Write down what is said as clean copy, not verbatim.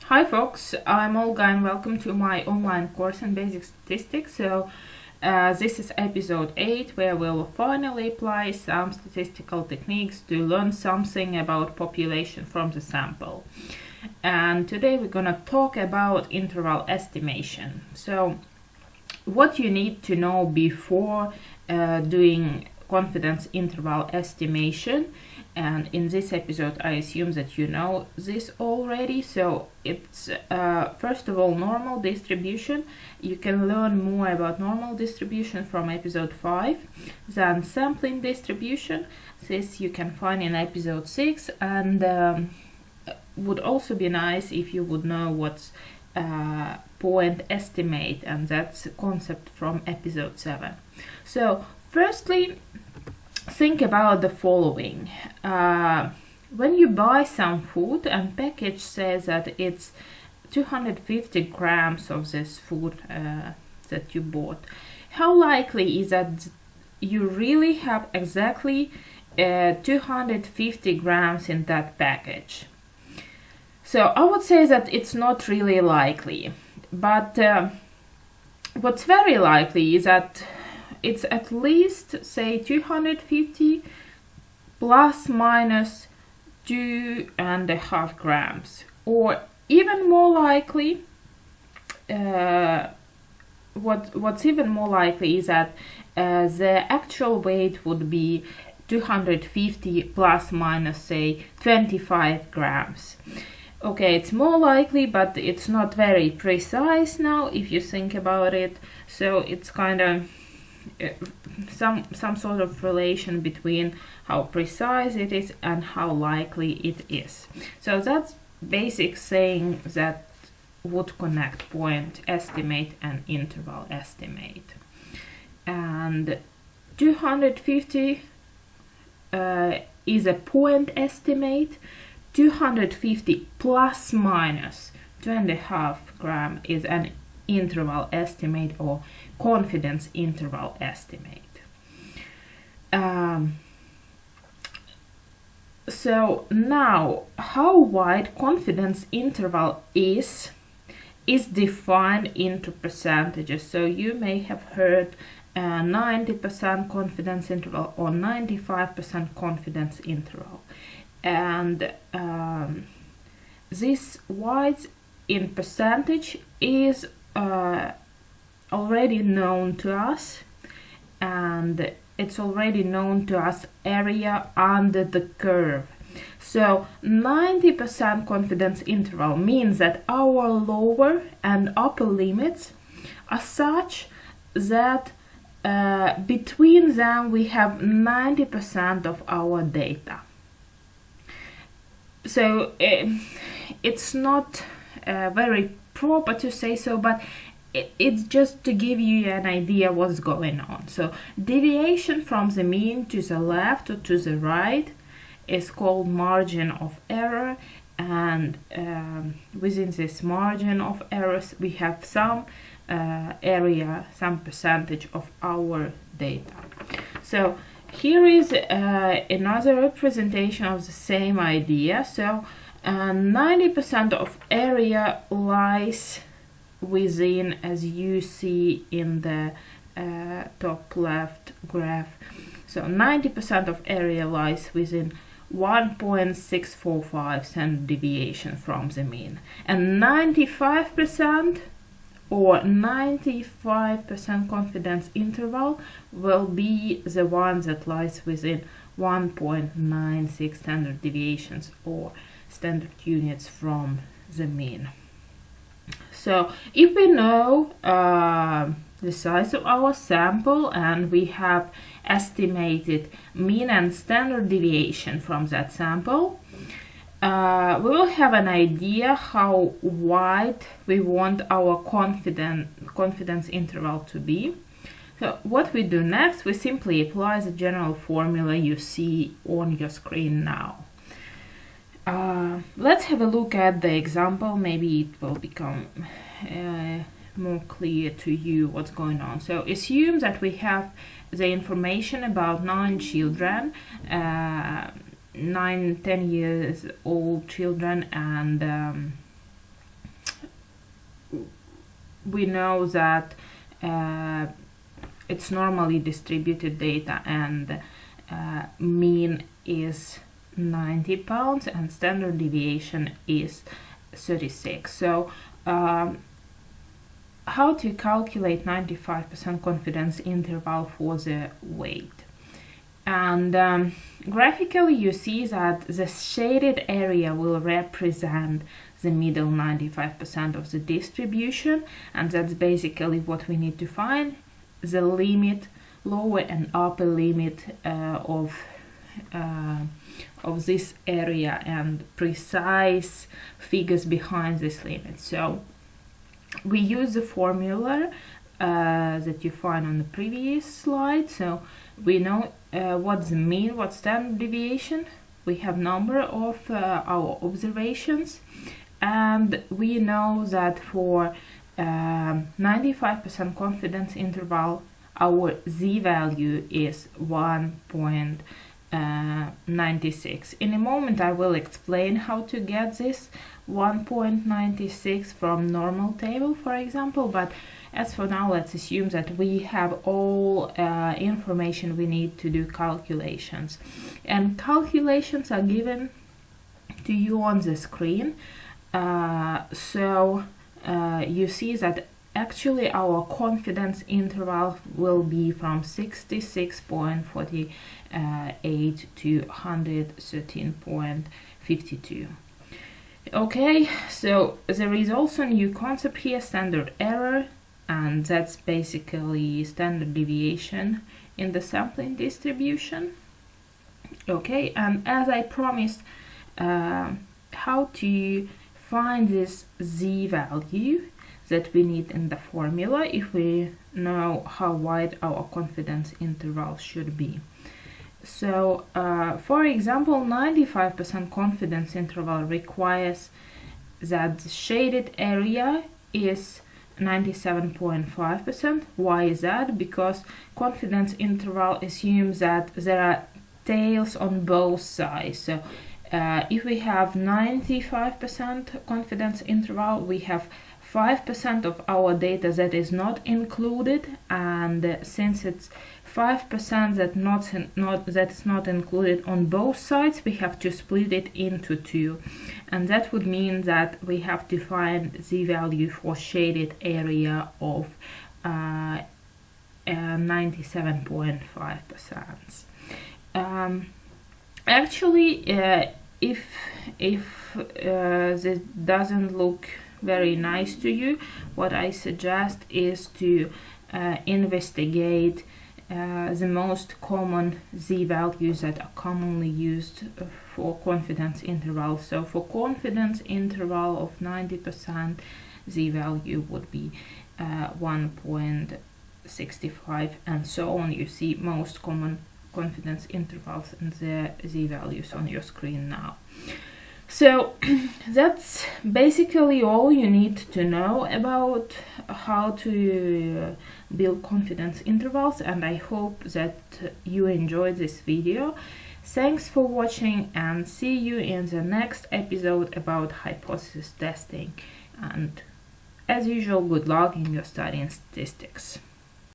Hi folks, I'm Olga and welcome to my online course in basic statistics. This is episode 8 where we'll finally apply some statistical techniques to learn something about population from the sample. And today we're gonna talk about interval estimation. So what you need to know before doing confidence interval estimation, and in this episode I assume that you know this already. So it's first of all normal distribution. You can learn more about normal distribution from episode 5. Then sampling distribution, this you can find in episode 6, and would also be nice if you would know what's point estimate, and that's a concept from episode 7. So firstly, think about the following. When you buy some food and package says that it's 250 grams of this food that you bought, how likely is that you really have exactly 250 grams in that package? So I would say that it's not really likely, but what's very likely is that it's at least, say, 250 plus minus 2.5 grams, or even more likely, what's even more likely is that the actual weight would be 250 plus minus, say, 25 grams. Okay, it's more likely, but it's not very precise now if you think about it. So it's kind of some sort of relation between how precise it is and how likely it is. So that's basic saying that would connect point estimate and interval estimate. And 250 is a point estimate. 250 plus minus 2.5 gram is an interval estimate or confidence interval estimate. So now, how wide confidence interval is defined into percentages. So you may have heard 90% confidence interval or 95% confidence interval. And this wide in percentage is already known to us, and it's already known to us area under the curve. So 90% confidence interval means that our lower and upper limits are such that between them we have 90% of our data. So it's not very proper to say so, but it's just to give you an idea what's going on. So deviation from the mean to the left or to the right is called margin of error, and within this margin of errors we have some area, some percentage of our data. So here is another representation of the same idea. So 90% of area lies within, as you see in the top left graph. So 90% of area lies within 1.645 standard deviation from the mean, and 95% or 95% confidence interval will be the one that lies within 1.96 standard deviations or standard units from the mean. So if we know the size of our sample and we have estimated mean and standard deviation from that sample, we will have an idea how wide we want our confidence interval to be. So what we do next, we simply apply the general formula you see on your screen now. Let's have a look at the example. Maybe it will become more clear to you what's going on. So assume that we have the information about 9 children, 9-10 years old children, and we know that it's normally distributed data, and mean is 90 pounds and standard deviation is 36. So how to calculate 95% confidence interval for the weight? And graphically you see that the shaded area will represent the middle 95% of the distribution, and that's basically what we need to find, the limit, lower and upper limit of this area and precise figures behind this limit. So we use the formula that you find on the previous slide. So we know what's the mean, what's standard deviation, we have number of our observations, and we know that for 95% confidence interval our z-value is 1.96. In a moment I will explain how to get this 1.96 from normal table, for example, but as for now let's assume that we have all information we need to do calculations, and calculations are given to you on the screen. You see that actually our confidence interval will be from 66.48 to 113.52. Okay, so there is also a new concept here, standard error, and that's basically standard deviation in the sampling distribution. Okay, and as I promised, how to find this z-value that we need in the formula if we know how wide our confidence interval should be. So for example, 95% confidence interval requires that the shaded area is 97.5%. Why is that? Because confidence interval assumes that there are tails on both sides. So if we have 95% confidence interval, we have 5% of our data that is not included, and since it's 5% that is not included on both sides, we have to split it into two, and that would mean that we have to find z-value for shaded area of 97.5%. Actually, if this doesn't look very nice to you, what I suggest is to investigate the most common z-values that are commonly used for confidence intervals. So for confidence interval of 90%, z-value would be 1.65 and so on. You see most common confidence intervals and the z-values on your screen now. So that's basically all you need to know about how to build confidence intervals, and I hope that you enjoyed this video. Thanks for watching, and see you in the next episode about hypothesis testing. And as usual, good luck in your study in statistics.